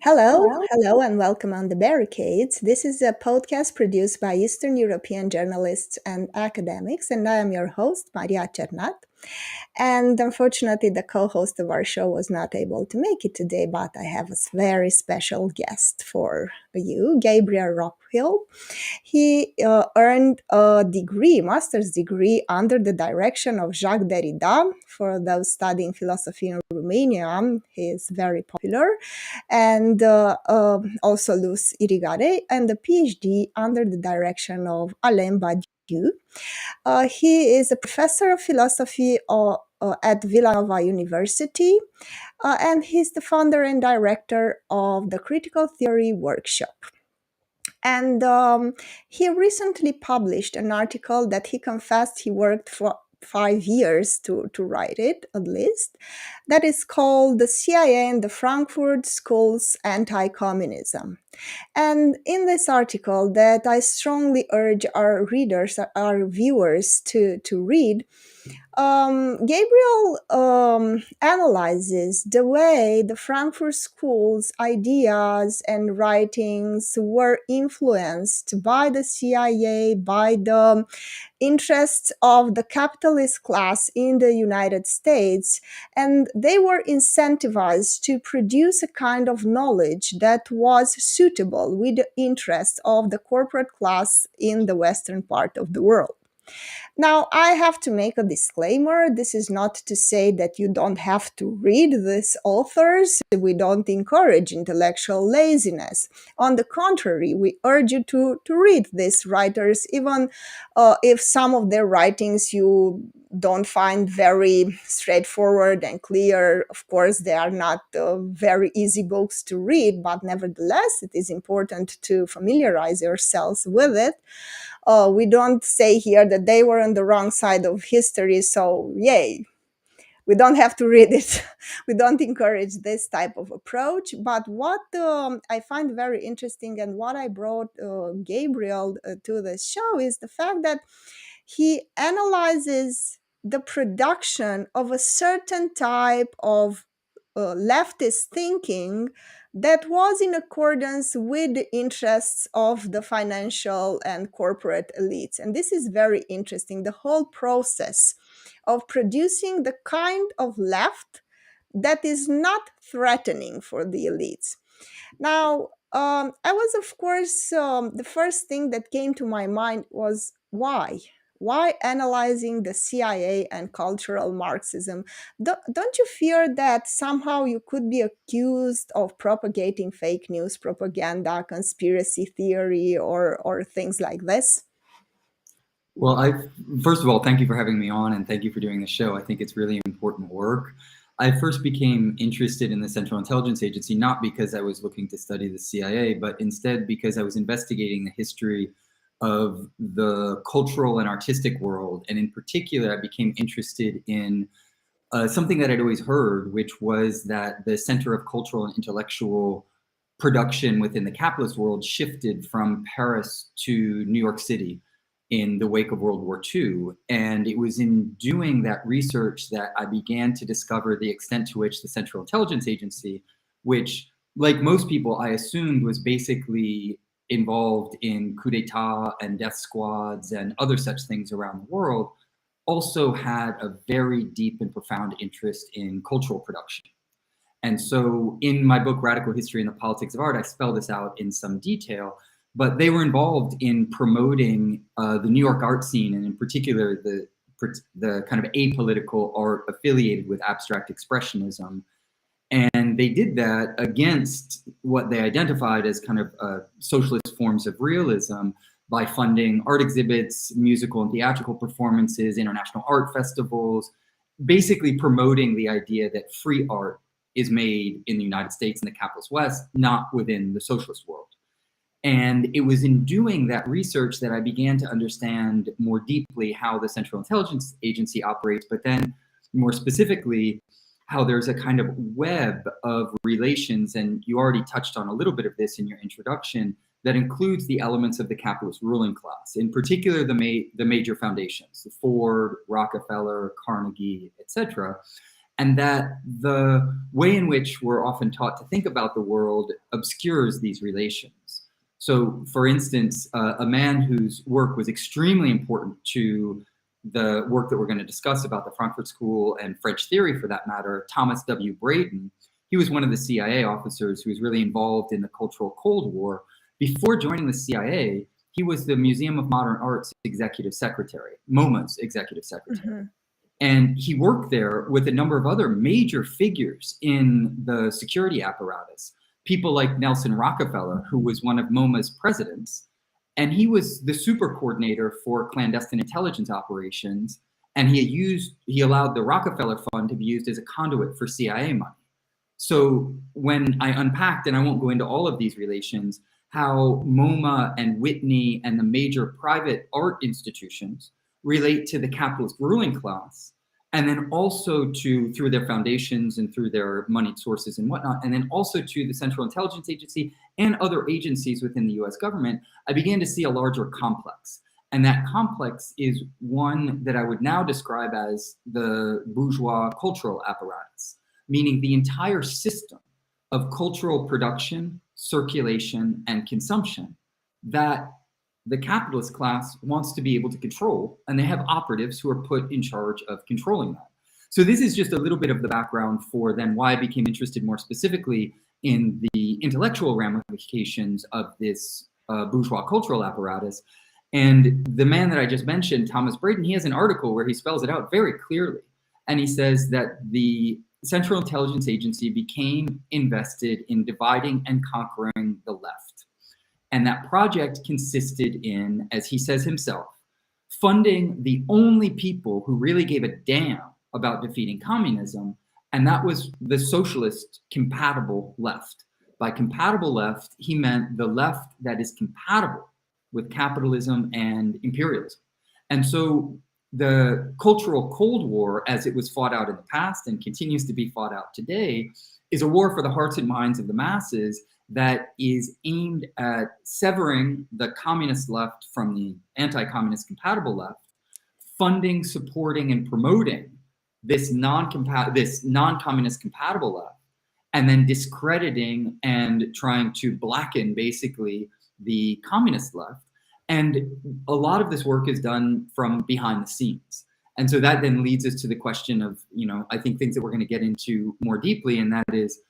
Hello, and welcome on the Barricades. This is a podcast produced by Eastern European journalists and academics, and I am your host, Maria Cernat. And unfortunately, the co host of our show was not able to make it today, but I have a very special guest for you, Gabriel Rockhill. He earned a degree, master's degree, under the direction of Jacques Derrida. For those studying philosophy in Romania, he is very popular, and also Luce, Irigaray, and a PhD under the direction of Alain, Badiou. He is a professor of philosophy at Villanova University, and he's the founder and director of the Critical Theory Workshop. And he recently published an article that he confessed he worked for 5 years to write it, at least, that is called The CIA and the Frankfurt School's Anti-Communism. And in this article that I strongly urge our readers, our viewers to read, Gabriel analyzes the way the Frankfurt School's ideas and writings were influenced by the CIA, by the interests of the capitalist class in the United States, and they were incentivized to produce a kind of knowledge that was suitable with the interests of the corporate class in the Western part of the world. Now, I have to make a disclaimer. This is not to say that you don't have to read these authors. We don't encourage intellectual laziness. On the contrary, we urge you to read these writers, even if some of their writings you don't find very straightforward and clear. Of course, they are not very easy books to read, but nevertheless, it is important to familiarize yourselves with it. We don't say here that they were on the wrong side of history, so yay. We don't have to read it. We don't encourage this type of approach. But what I find very interesting and what I brought Gabriel to this show is the fact that he analyzes the production of a certain type of leftist thinking that was in accordance with the interests of the financial and corporate elites. And this is very interesting, the whole process of producing the kind of left that is not threatening for the elites. Now, I was, of course, the first thing that came to my mind was why? Why analyzing the CIA and cultural Marxism? Don't you fear that somehow you could be accused of propagating fake news, propaganda, conspiracy theory, or things like this? Well, first of all, thank you for having me on, and thank you for doing the show. I think it's really important work. I first became interested in the Central Intelligence Agency, not because I was looking to study the CIA, but instead because I was investigating the history of the cultural and artistic world. And in particular, I became interested in something that I'd always heard, which was that the center of cultural and intellectual production within the capitalist world shifted from Paris to New York City in the wake of World War II. And it was in doing that research that I began to discover the extent to which the Central Intelligence Agency, which, like most people, I assumed was basically involved in coup d'etat and death squads and other such things around the world, also had a very deep and profound interest in cultural production. And so in my book, Radical History and the Politics of Art, I spell this out in some detail. But they were involved in promoting the New York art scene, and in particular, the kind of apolitical art affiliated with abstract expressionism. And they did that against what they identified as kind of socialist forms of realism by funding art exhibits, musical and theatrical performances, international art festivals, basically promoting the idea that free art is made in the United States and the capitalist West, not within the socialist world. And it was in doing that research that I began to understand more deeply how the Central Intelligence Agency operates, but then more specifically, how there's a kind of web of relations, and you already touched on a little bit of this in your introduction, that includes the elements of the capitalist ruling class, in particular the major foundations, Ford, Rockefeller, Carnegie, etc. and that the way in which we're often taught to think about the world obscures these relations. So, for instance, a man whose work was extremely important to the work that we're going to discuss about the Frankfurt School and French theory, for that matter, Thomas W. Braden, he was one of the CIA officers who was really involved in the Cultural Cold War. Before joining the CIA, he was the Museum of Modern Art's executive secretary, MoMA's executive secretary. Mm-hmm. And he worked there with a number of other major figures in the security apparatus, people like Nelson Rockefeller, who was one of MoMA's presidents. And he was the super coordinator for clandestine intelligence operations. And he allowed the Rockefeller Fund to be used as a conduit for CIA money. So when I unpacked, and I won't go into all of these relations, how MoMA and Whitney and the major private art institutions relate to the capitalist ruling class, and then also through their foundations and through their moneyed sources and whatnot, and then also to the Central Intelligence Agency and other agencies within the US government, I began to see a larger complex. And that complex is one that I would now describe as the bourgeois cultural apparatus, meaning the entire system of cultural production, circulation, and consumption that the capitalist class wants to be able to control, and they have operatives who are put in charge of controlling that. So this is just a little bit of the background for then why I became interested more specifically in the intellectual ramifications of this bourgeois cultural apparatus. And the man that I just mentioned, Thomas Braden, he has an article where he spells it out very clearly. And he says that the Central Intelligence Agency became invested in dividing and conquering the left. And that project consisted in, as he says himself, funding the only people who really gave a damn about defeating communism, and that was the socialist compatible left. By compatible left, he meant the left that is compatible with capitalism and imperialism. And so the cultural Cold War, as it was fought out in the past and continues to be fought out today, is a war for the hearts and minds of the masses that is aimed at severing the communist left from the anti-communist compatible left, funding, supporting, and promoting this non-communist compatible left, and then discrediting and trying to blacken basically the communist left. And a lot of this work is done from behind the scenes. And so that then leads us to the question of, I think things that we're going to get into more deeply, and that is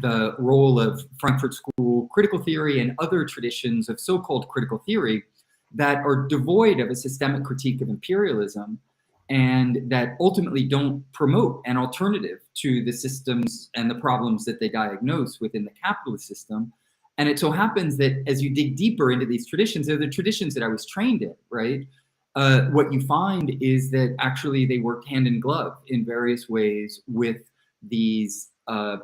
the role of Frankfurt School critical theory and other traditions of so-called critical theory that are devoid of a systemic critique of imperialism and that ultimately don't promote an alternative to the systems and the problems that they diagnose within the capitalist system. And it so happens that as you dig deeper into these traditions, they're the traditions that I was trained in, right? What you find is that actually they worked hand in glove in various ways with these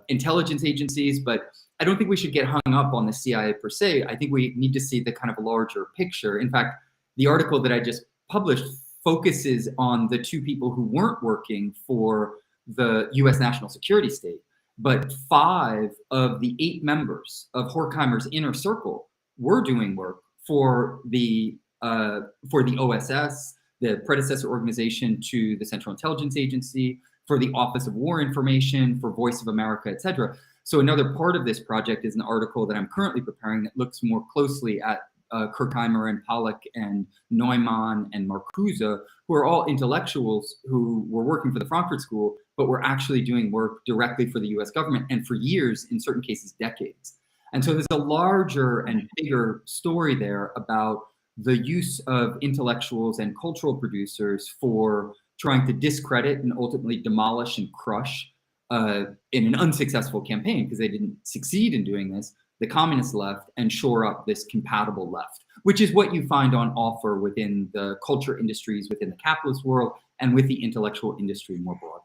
intelligence agencies, but I don't think we should get hung up on the CIA per se. I think we need to see the kind of larger picture. In fact, the article that I just published focuses on the two people who weren't working for the US national security state, but 5 of the 8 members of Horkheimer's inner circle were doing work for the OSS, the predecessor organization to the Central Intelligence Agency, for the Office of War Information, for Voice of America, etc. So another part of this project is an article that I'm currently preparing that looks more closely at Horkheimer and Pollack and Neumann and Marcuse, who are all intellectuals who were working for the Frankfurt School, but were actually doing work directly for the US government, and for years, in certain cases, decades. And so there's a larger and bigger story there about the use of intellectuals and cultural producers for trying to discredit and ultimately demolish and crush in an unsuccessful campaign, because they didn't succeed in doing this, the communist left, and shore up this compatible left, which is what you find on offer within the culture industries within the capitalist world and with the intellectual industry more broadly.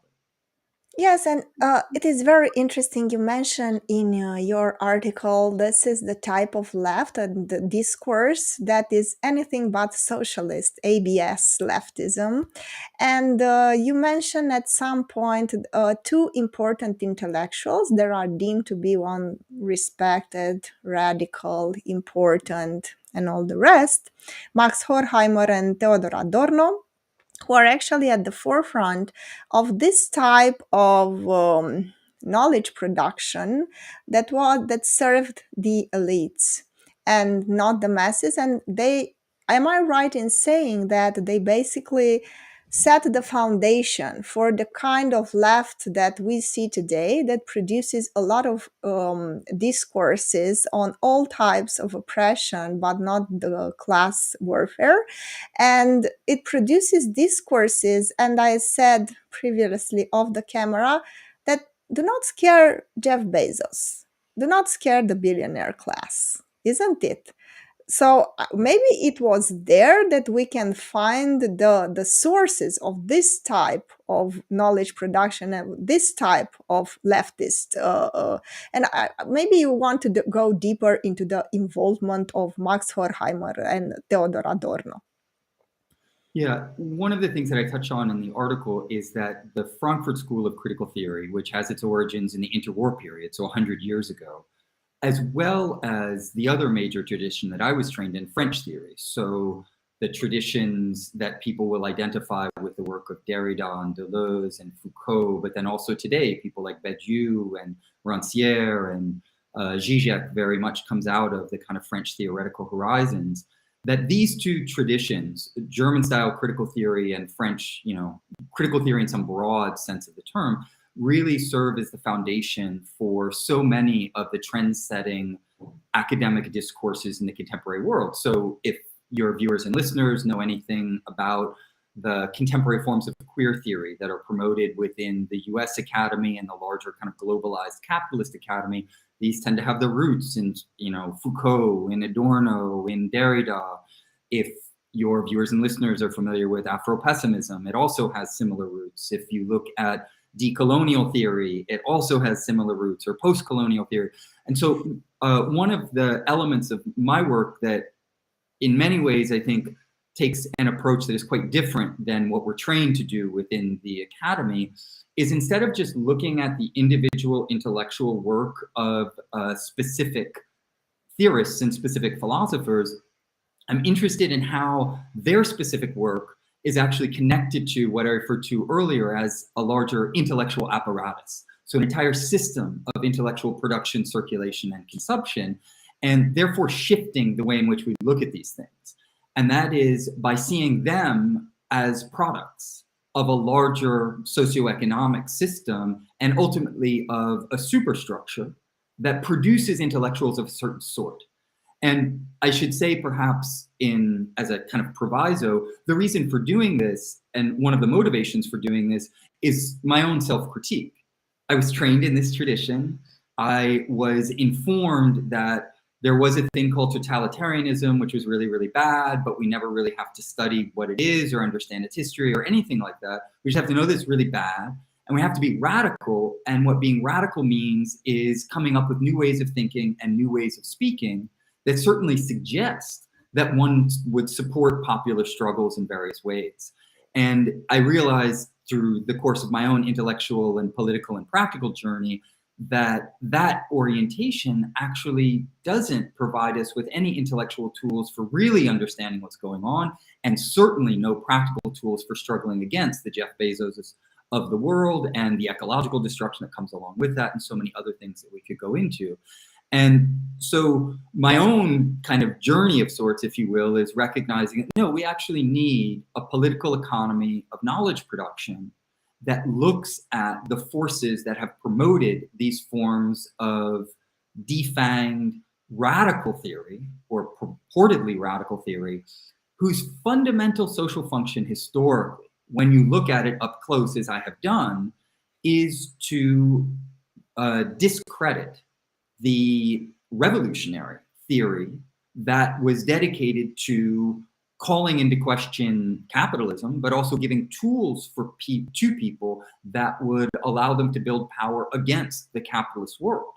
Yes, and it is very interesting. You mentioned in your article, this is the type of left and the discourse that is anything but socialist, ABS leftism. And you mentioned at some point 2 important intellectuals that are deemed to be one respected, radical, important, and all the rest, Max Horkheimer and Theodor Adorno. who are actually at the forefront of this type of knowledge production that served the elites and not the masses. And they, am I right in saying that they basically set the foundation for the kind of left that we see today, that produces a lot of discourses on all types of oppression, but not the class warfare? And it produces discourses, and I said previously off the camera, that do not scare Jeff Bezos, do not scare the billionaire class, isn't it? So maybe it was there that we can find the sources of this type of knowledge production and this type of leftist. Maybe you want to go deeper into the involvement of Max Horkheimer and Theodor Adorno. Yeah, one of the things that I touch on in the article is that the Frankfurt School of Critical Theory, which has its origins in the interwar period, so 100 years ago, as well as the other major tradition that I was trained in, French theory. So the traditions that people will identify with the work of Derrida and Deleuze and Foucault, but then also today, people like Badiou and Rancière and Žižek very much comes out of the kind of French theoretical horizons. That these two traditions, German-style critical theory and French, critical theory in some broad sense of the term, really serve as the foundation for so many of the trend-setting academic discourses in the contemporary world. So if your viewers and listeners know anything about the contemporary forms of queer theory that are promoted within the US Academy and the larger kind of globalized capitalist academy, these tend to have their roots in, Foucault, in Adorno, in Derrida. If your viewers and listeners are familiar with Afro-pessimism, it also has similar roots. If you look at decolonial theory, it also has similar roots, or post-colonial theory. And so one of the elements of my work that in many ways, I think, takes an approach that is quite different than what we're trained to do within the academy is instead of just looking at the individual intellectual work of specific theorists and specific philosophers, I'm interested in how their specific work is actually connected to what I referred to earlier as a larger intellectual apparatus. So an entire system of intellectual production, circulation, and consumption, and therefore shifting the way in which we look at these things. And that is by seeing them as products of a larger socioeconomic system and ultimately of a superstructure that produces intellectuals of a certain sort. And I should say, perhaps as a kind of proviso, the reason for doing this, and one of the motivations for doing this, is my own self-critique. I was trained in this tradition. I was informed that there was a thing called totalitarianism, which was really, really bad, but we never really have to study what it is or understand its history or anything like that. We just have to know that it's really bad, and we have to be radical. And what being radical means is coming up with new ways of thinking and new ways of speaking that certainly suggest that one would support popular struggles in various ways. And I realized through the course of my own intellectual and political and practical journey that orientation actually doesn't provide us with any intellectual tools for really understanding what's going on, and certainly no practical tools for struggling against the Jeff Bezos of the world and the ecological destruction that comes along with that, and so many other things that we could go into. And so my own kind of journey of sorts, if you will, is recognizing that no, we actually need a political economy of knowledge production that looks at the forces that have promoted these forms of defanged radical theory, or purportedly radical theory, whose fundamental social function historically, when you look at it up close, as I have done, is to discredit the revolutionary theory that was dedicated to calling into question capitalism, but also giving tools to people that would allow them to build power against the capitalist world.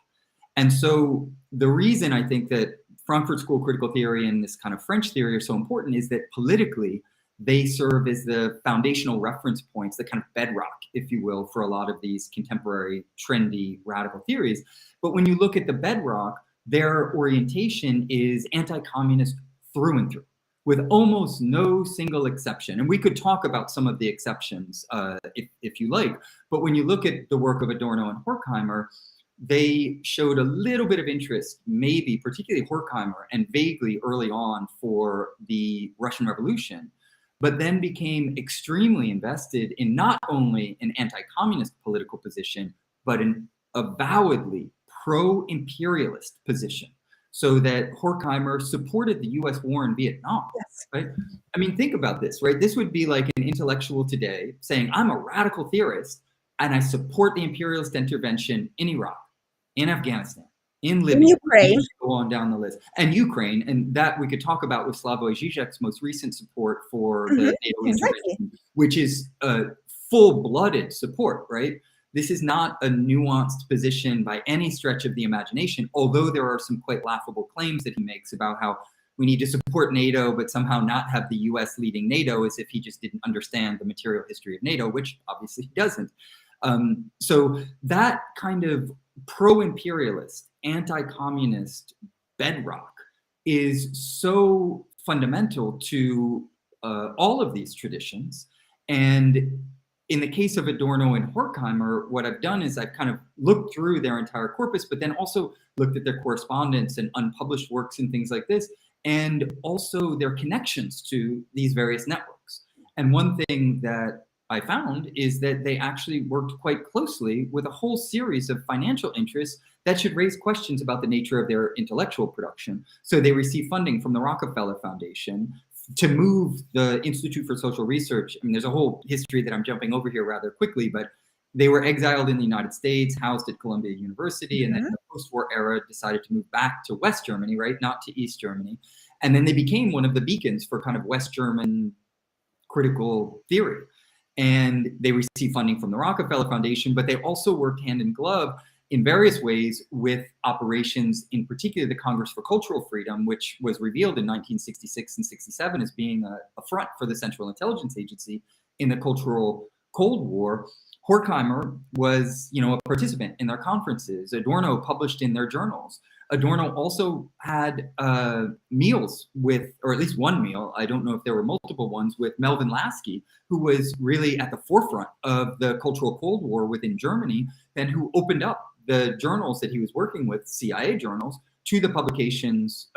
And so the reason I think that Frankfurt School critical theory and this kind of French theory are so important is that politically, they serve as the foundational reference points, the kind of bedrock, if you will, for a lot of these contemporary, trendy, radical theories. But when you look at the bedrock, their orientation is anti-communist through and through, with almost no single exception. And we could talk about some of the exceptions if you like. But when you look at the work of Adorno and Horkheimer, they showed a little bit of interest, maybe particularly Horkheimer, and vaguely early on for the Russian Revolution, but then became extremely invested in not only an anti-communist political position, but an avowedly pro-imperialist position. So that Horkheimer supported the US war in Vietnam, Yes. right? I mean, think about this, right? This would be like an intellectual today saying, I'm a radical theorist and I support the imperialist intervention in Iraq, in Afghanistan, in Libya, In Ukraine. go on down the list, and Ukraine, and that we could talk about with Slavoj Žižek's most recent support for the NATO intervention, which is full-blooded support, right? This is not a nuanced position by any stretch of the imagination, although there are some quite laughable claims that he makes about how we need to support NATO, but somehow not have the US leading NATO, as if he just didn't understand the material history of NATO, which obviously he doesn't. So that kind of pro-imperialist, anti-communist bedrock is so fundamental to all of these traditions. And in the case of Adorno and Horkheimer, what I've done is I've kind of looked through their entire corpus, but then also looked at their correspondence and unpublished works and things like this, and also their connections to these various networks. And one thing that I found is that they actually worked quite closely with a whole series of financial interests that should raise questions about the nature of their intellectual production. So they received funding from the Rockefeller Foundation to move the Institute for Social Research. I mean, there's a whole history that I'm jumping over here rather quickly, but they were exiled in the United States, housed at Columbia University, and then in the post-war era decided to move back to West Germany, right? Not to East Germany. And then they became one of the beacons for kind of West German critical theory. And they received funding from the Rockefeller Foundation, but they also worked hand in glove in various ways with operations, in particular the Congress for Cultural Freedom, which was revealed in 1966 and 67 as being a front for the Central Intelligence Agency in the Cultural Cold War. Horkheimer was, a participant in their conferences. Adorno published in their journals. Adorno also had meals with, or at least one meal, I don't know if there were multiple ones, with Melvin Lasky, who was really at the forefront of the Cultural Cold War within Germany, and who opened up the journals that he was working with, CIA journals, to the publications,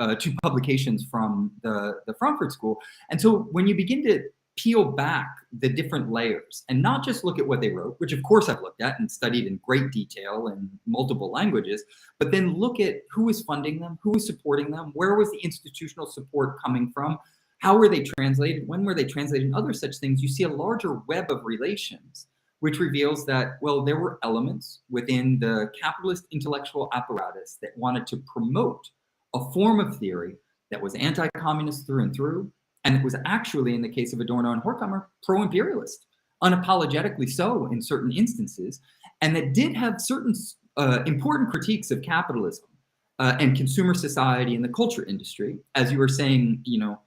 from the Frankfurt School. And so when you begin to peel back the different layers and not just look at what they wrote, which of course I've looked at and studied in great detail in multiple languages, but then look at who was funding them, who was supporting them, where was the institutional support coming from, how were they translated, when were they translated, and other such things, you see a larger web of relations, which reveals that, well, there were elements within the capitalist intellectual apparatus that wanted to promote a form of theory that was anti-communist through and through, and it was actually, in the case of Adorno and Horkheimer, pro-imperialist, unapologetically so in certain instances, and that did have certain important critiques of capitalism and consumer society and the culture industry. As you were saying, in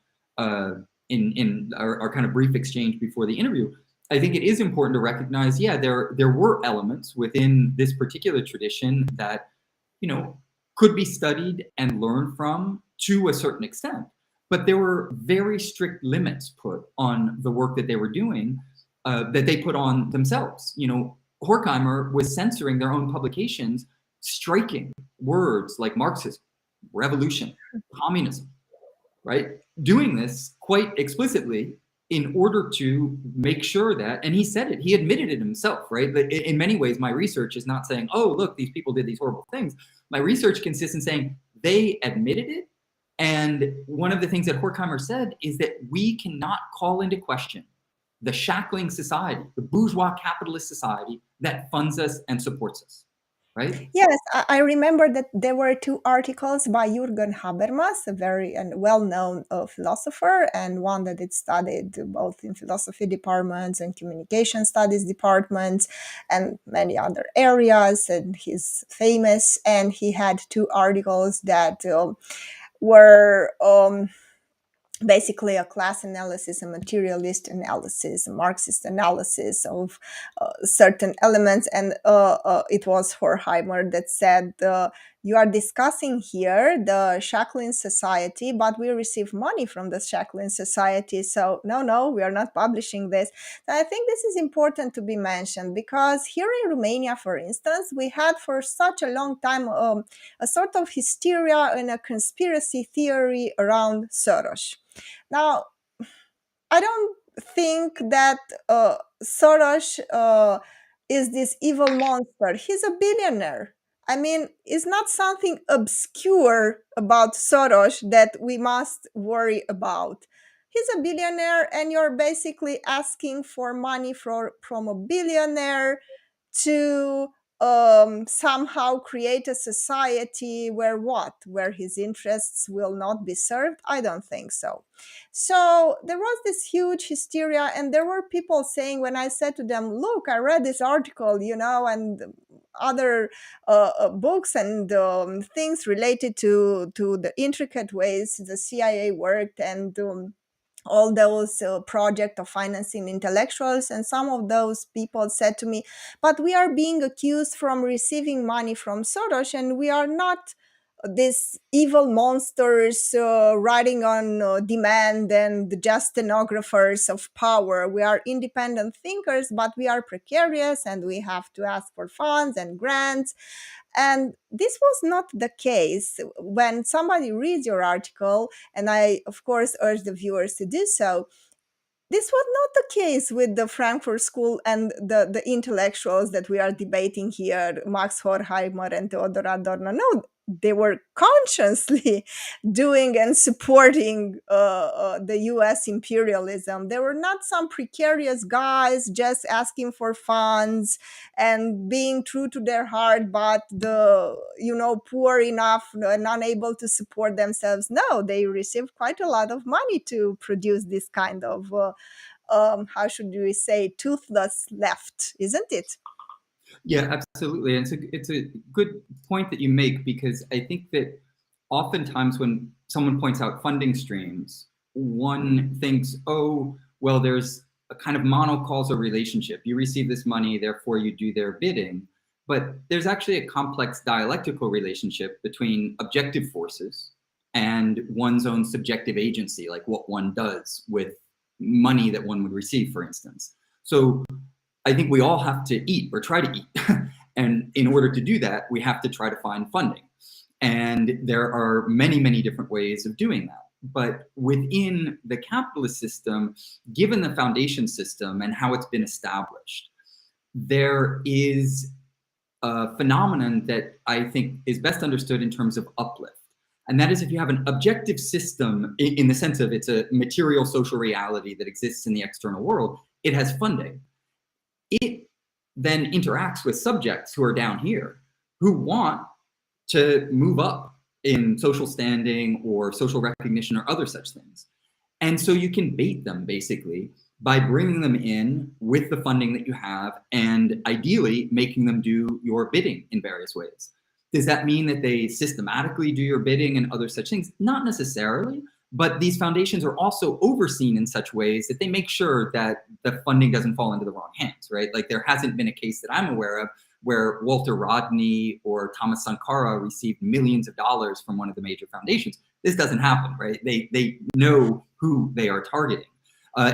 our kind of brief exchange before the interview, I think it is important to recognize, there were elements within this particular tradition that, could be studied and learned from to a certain extent. But there were very strict limits put on the work that they were doing, that they put on themselves. Horkheimer was censoring their own publications, striking words like Marxism, revolution, communism, right? Doing this quite explicitly in order to make sure that, and he said it, he admitted it himself, right? But in many ways, my research is not saying, oh, look, these people did these horrible things. My research consists in saying they admitted it. And one of the things that Horkheimer said is that we cannot call into question the shackling society, the bourgeois capitalist society that funds us and supports us, right? Yes, I remember that there were two articles by Jürgen Habermas, a very well-known philosopher, and one that it studied both in philosophy departments and communication studies departments and many other areas, and he's famous. And he had two articles that were basically a class analysis, a materialist analysis, a Marxist analysis of certain elements. And it was Horkheimer that said you are discussing here the Shackling Society, but we receive money from the Shackling Society. So no, we are not publishing this. And I think this is important to be mentioned because here in Romania, for instance, we had for such a long time a sort of hysteria and a conspiracy theory around Soros. Now, I don't think that Soros is this evil monster. He's a billionaire. I mean, it's not something obscure about Soros that we must worry about. He's a billionaire, and you're basically asking for money from a billionaire to somehow create a society where what? Where his interests will not be served? I don't think so. So there was this huge hysteria, and there were people saying, when I said to them, look, I read this article, and other books and things related to the intricate ways the CIA worked, and all those project of financing intellectuals, and some of those people said to me, but we are being accused from receiving money from Soros, and we are not these evil monsters riding on demand and just stenographers of power. We are independent thinkers, but we are precarious, and we have to ask for funds and grants. And this was not the case. When somebody reads your article, and I, of course, urge the viewers to do so, this was not the case with the Frankfurt School and the intellectuals that we are debating here, Max Horkheimer and Theodor Adorno. No, they were consciously doing and supporting the US imperialism. They were not some precarious guys just asking for funds and being true to their heart, but poor enough and unable to support themselves. No, they received quite a lot of money to produce this kind of how should we say, toothless left, isn't it? Yeah, absolutely. And it's a good point that you make, because I think that oftentimes when someone points out funding streams, one thinks, oh, well, there's a kind of monocausal relationship. You receive this money, therefore you do their bidding. But there's actually a complex dialectical relationship between objective forces and one's own subjective agency, like what one does with money that one would receive, for instance. So I think we all have to eat or try to eat. And in order to do that, we have to try to find funding. And there are many, many different ways of doing that. But within the capitalist system, given the foundation system and how it's been established, there is a phenomenon that I think is best understood in terms of uplift. And that is, if you have an objective system in the sense of it's a material social reality that exists in the external world, it has funding. It then interacts with subjects who are down here who want to move up in social standing or social recognition or other such things. And so you can bait them basically by bringing them in with the funding that you have and ideally making them do your bidding in various ways. Does that mean that they systematically do your bidding and other such things? Not necessarily, but these foundations are also overseen in such ways that they make sure that the funding doesn't fall into the wrong hands, right? Like there hasn't been a case that I'm aware of where Walter Rodney or Thomas Sankara received millions of dollars from one of the major foundations. This doesn't happen, right? They know who they are targeting.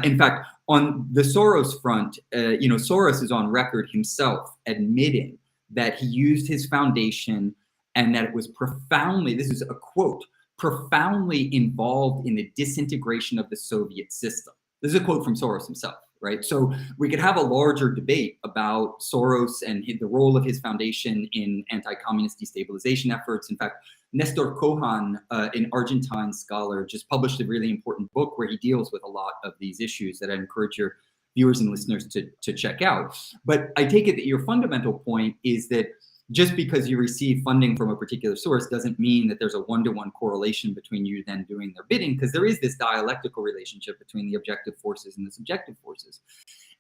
In fact, on the Soros front, Soros is on record himself admitting that he used his foundation and that it was profoundly, this is a quote, profoundly involved in the disintegration of the Soviet system. This is a quote from Soros himself, right? So we could have a larger debate about Soros and the role of his foundation in anti-communist destabilization efforts. In fact, Nestor Kohan, an Argentine scholar, just published a really important book where he deals with a lot of these issues that I encourage your viewers and listeners to check out. But I take it that your fundamental point is that just because you receive funding from a particular source doesn't mean that there's a one-to-one correlation between you then doing their bidding, because there is this dialectical relationship between the objective forces and the subjective forces.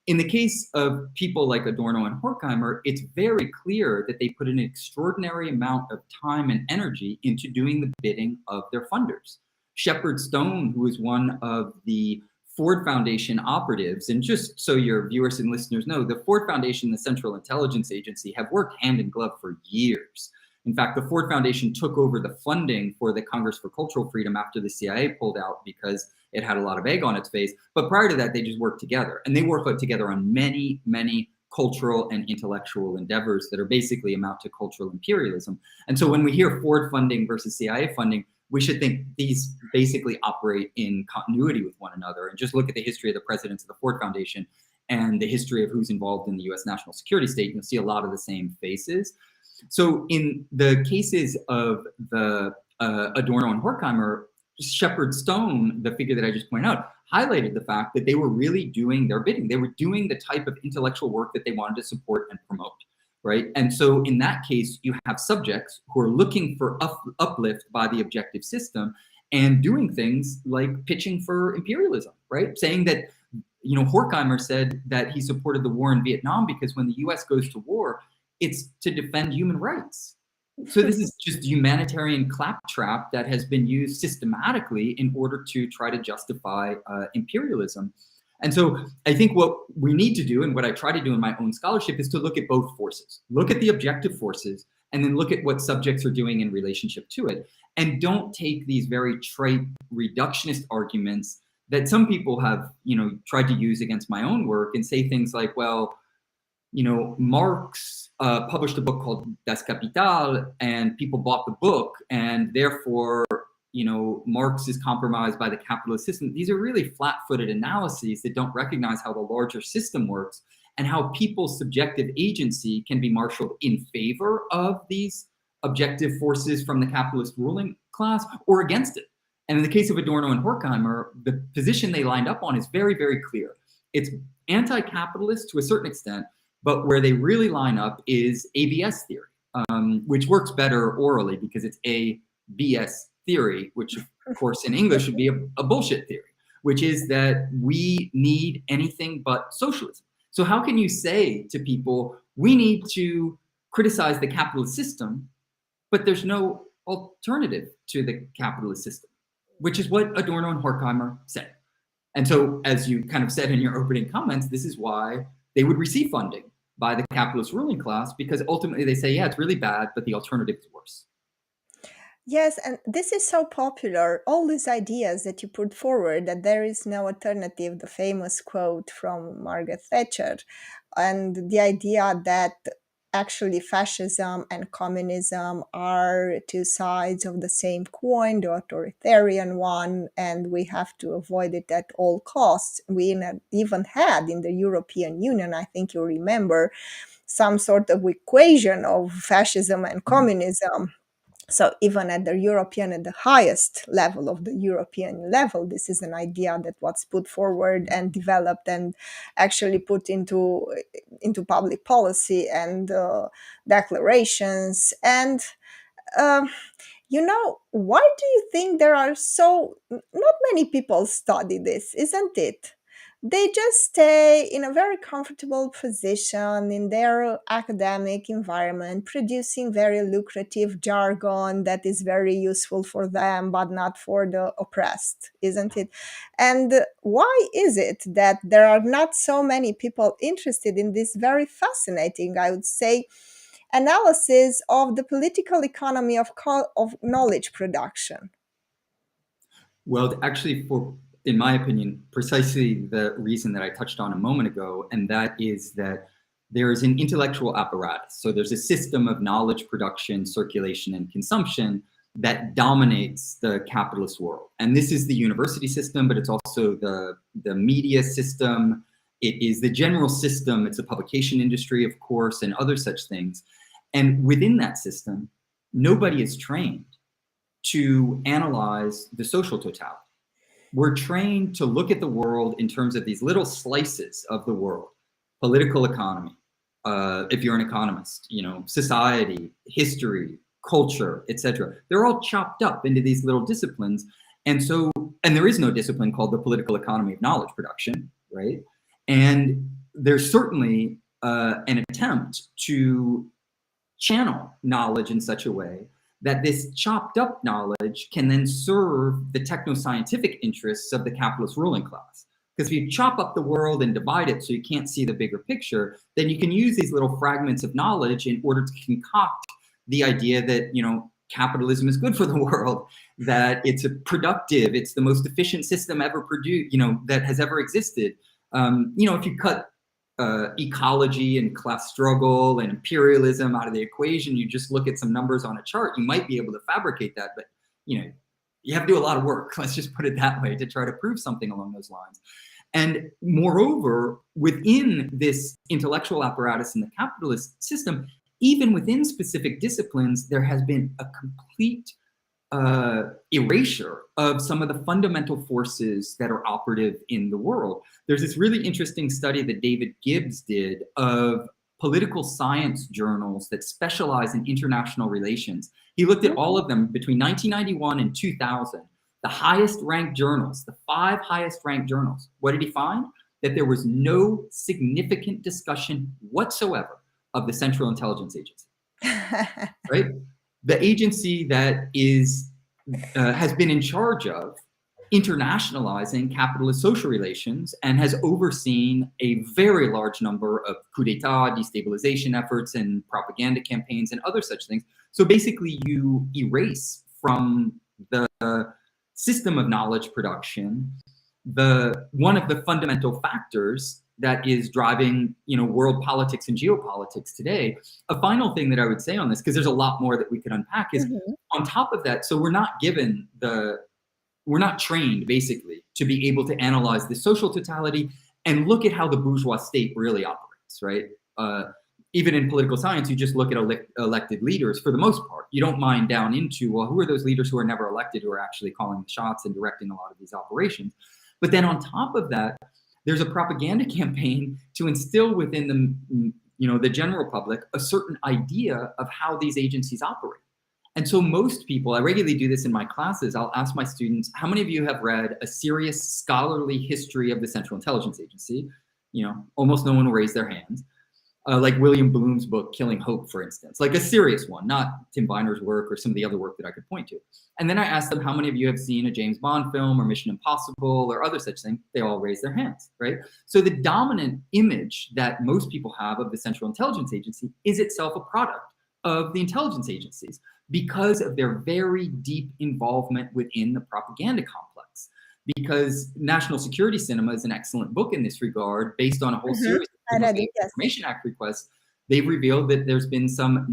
In the case of people like Adorno and Horkheimer, it's very clear that they put an extraordinary amount of time and energy into doing the bidding of their funders. Shepard Stone, who is one of the Ford Foundation operatives, and just so your viewers and listeners know, the Ford Foundation and the Central Intelligence Agency have worked hand in glove for years. In fact, the Ford Foundation took over the funding for the Congress for Cultural Freedom after the CIA pulled out because it had a lot of egg on its face. But prior to that, they just worked together. And they work together on many, many cultural and intellectual endeavors that are basically amount to cultural imperialism. And so when we hear Ford funding versus CIA funding, we should think these basically operate in continuity with one another, and just look at the history of the presidents of the Ford Foundation and the history of who's involved in the US national security state. You'll see a lot of the same faces. So in the cases of the Adorno and Horkheimer, Shepard Stone, the figure that I just pointed out, highlighted the fact that they were really doing their bidding. They were doing the type of intellectual work that they wanted to support and promote, right? And so in that case, you have subjects who are looking for uplift by the objective system and doing things like pitching for imperialism, right? Saying that, you know, Horkheimer said that he supported the war in Vietnam because when the US goes to war, it's to defend human rights. So this is just humanitarian claptrap that has been used systematically in order to try to justify imperialism. And so I think what we need to do, and what I try to do in my own scholarship, is to look at both forces. Look at the objective forces, and then look at what subjects are doing in relationship to it. And don't take these very trite reductionist arguments that some people have, you know, tried to use against my own work and say things like, well, you know, Marx published a book called Das Kapital, and people bought the book, and therefore, you know, Marx is compromised by the capitalist system. These are really flat-footed analyses that don't recognize how the larger system works and how people's subjective agency can be marshaled in favor of these objective forces from the capitalist ruling class or against it. And in the case of Adorno and Horkheimer, the position they lined up on is very, very clear. It's anti-capitalist to a certain extent, but where they really line up is ABS theory, which works better orally because it's ABS theory, which of course in English would be a bullshit theory, which is that we need anything but socialism. So how can you say to people, we need to criticize the capitalist system, but there's no alternative to the capitalist system, which is what Adorno and Horkheimer said. And so, as you kind of said in your opening comments, this is why they would receive funding by the capitalist ruling class, because ultimately they say, yeah, it's really bad, but the alternative is worse. Yes, and this is so popular, all these ideas that you put forward, that there is no alternative, the famous quote from Margaret Thatcher, and the idea that actually fascism and communism are two sides of the same coin, the authoritarian one, and we have to avoid it at all costs. We even had in the European Union, I think you remember, some sort of equation of fascism and communism. So even at the European, at the highest level of the European level, this is an idea that was put forward and developed and actually put into public policy and declarations. And you know, why do you think there are not many people study this, isn't it? They just stay in a very comfortable position in their academic environment, producing very lucrative jargon that is very useful for them, but not for the oppressed, isn't it? And why is it that there are not so many people interested in this very fascinating, I would say, analysis of the political economy of knowledge production? Well, actually, in my opinion, precisely the reason that I touched on a moment ago, and that is that there is an intellectual apparatus. So there's a system of knowledge production, circulation, and consumption that dominates the capitalist world. And this is the university system, but it's also the media system. It is the general system. It's the publication industry, of course, and other such things. And within that system, nobody is trained to analyze the social totality. We're trained to look at the world in terms of these little slices of the world: political economy, if you're an economist, you know, society, history, culture, etc. They're all chopped up into these little disciplines. And there is no discipline called the political economy of knowledge production, right? And there's certainly an attempt to channel knowledge in such a way that this chopped up knowledge can then serve the techno-scientific interests of the capitalist ruling class. Because if you chop up the world and divide it so you can't see the bigger picture, then you can use these little fragments of knowledge in order to concoct the idea that, capitalism is good for the world, that it's a productive, it's the most efficient system ever produced, that has ever existed. If you cut ecology and class struggle and imperialism out of the equation, you just look at some numbers on a chart, you might be able to fabricate that, but you have to do a lot of work, let's just put it that way, to try to prove something along those lines. And moreover, within this intellectual apparatus in the capitalist system, even within specific disciplines, there has been a complete erasure of some of the fundamental forces that are operative in the world. There's this really interesting study that David Gibbs did of political science journals that specialize in international relations. He looked at all of them between 1991 and 2000, the highest ranked journals, the 5 highest ranked journals. What did he find? That there was no significant discussion whatsoever of the Central Intelligence Agency, right? The agency that has been in charge of internationalizing capitalist social relations and has overseen a very large number of coup d'etat, destabilization efforts, and propaganda campaigns and other such things. So basically, you erase from the system of knowledge production one of the fundamental factors that is driving, world politics and geopolitics today. A final thing that I would say on this, because there's a lot more that we could unpack, is on top of that, so we're not trained basically to be able to analyze the social totality and look at how the bourgeois state really operates, right? Even in political science, you just look at elected leaders for the most part. You don't mine down into, well, who are those leaders who are never elected, who are actually calling the shots and directing a lot of these operations? But then on top of that, there's a propaganda campaign to instill within the general public a certain idea of how these agencies operate. And so most people, I regularly do this in my classes, I'll ask my students, how many of you have read a serious scholarly history of the Central Intelligence Agency? Almost no one will raise their hands. Like William Bloom's book, Killing Hope, for instance, like a serious one, not Tim Weiner's work or some of the other work that I could point to. And then I asked them, how many of you have seen a James Bond film or Mission Impossible or other such thing? They all raise their hands, right? So the dominant image that most people have of the Central Intelligence Agency is itself a product of the intelligence agencies because of their very deep involvement within the propaganda complex. Because National Security Cinema is an excellent book in this regard, based on a whole series of Information Act requests. They've revealed that there's been some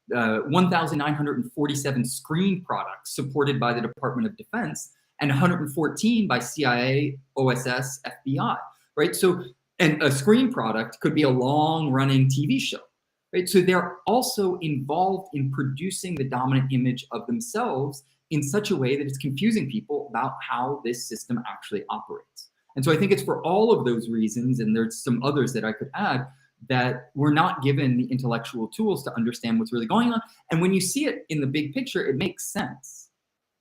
1,947 screen products supported by the Department of Defense and 114 by CIA, OSS, FBI, right? So, and a screen product could be a long-running TV show, right? So they're also involved in producing the dominant image of themselves in such a way that it's confusing people about how this system actually operates. And so I think it's for all of those reasons, and there's some others that I could add, that we're not given the intellectual tools to understand what's really going on. And when you see it in the big picture, it makes sense.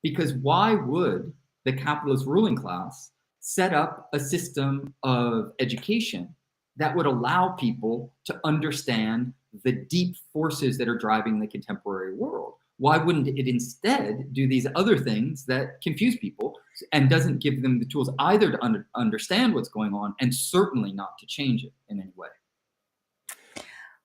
Because why would the capitalist ruling class set up a system of education that would allow people to understand the deep forces that are driving the contemporary world? Why wouldn't it instead do these other things that confuse people and doesn't give them the tools either to understand what's going on and certainly not to change it in any way?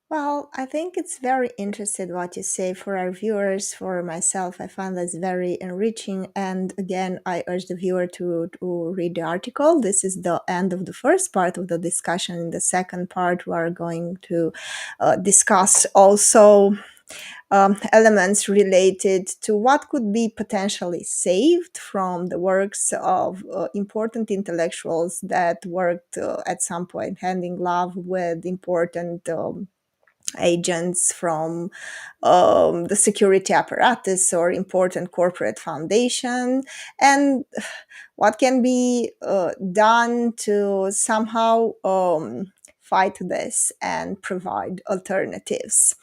Well, I think it's very interesting what you say. For our viewers, for myself, I find this very enriching. And again, I urge the viewer to read the article. This is the end of the first part of the discussion. In the second part, we are going to discuss also elements related to what could be potentially saved from the works of important intellectuals that worked at some point hand in glove with important agents from the security apparatus or important corporate foundation, and what can be done to somehow fight this and provide alternatives.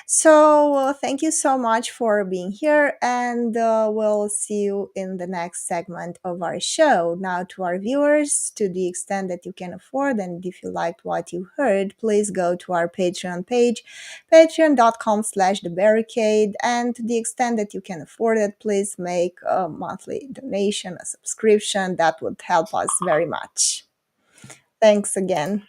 So thank you so much for being here, and we'll see you in the next segment of our show. Now, to our viewers, to the extent that you can afford, and if you liked what you heard, please go to our Patreon page, patreon.com/thebarricade, and to the extent that you can afford it, please make a monthly donation, a subscription. That would help us very much. Thanks again.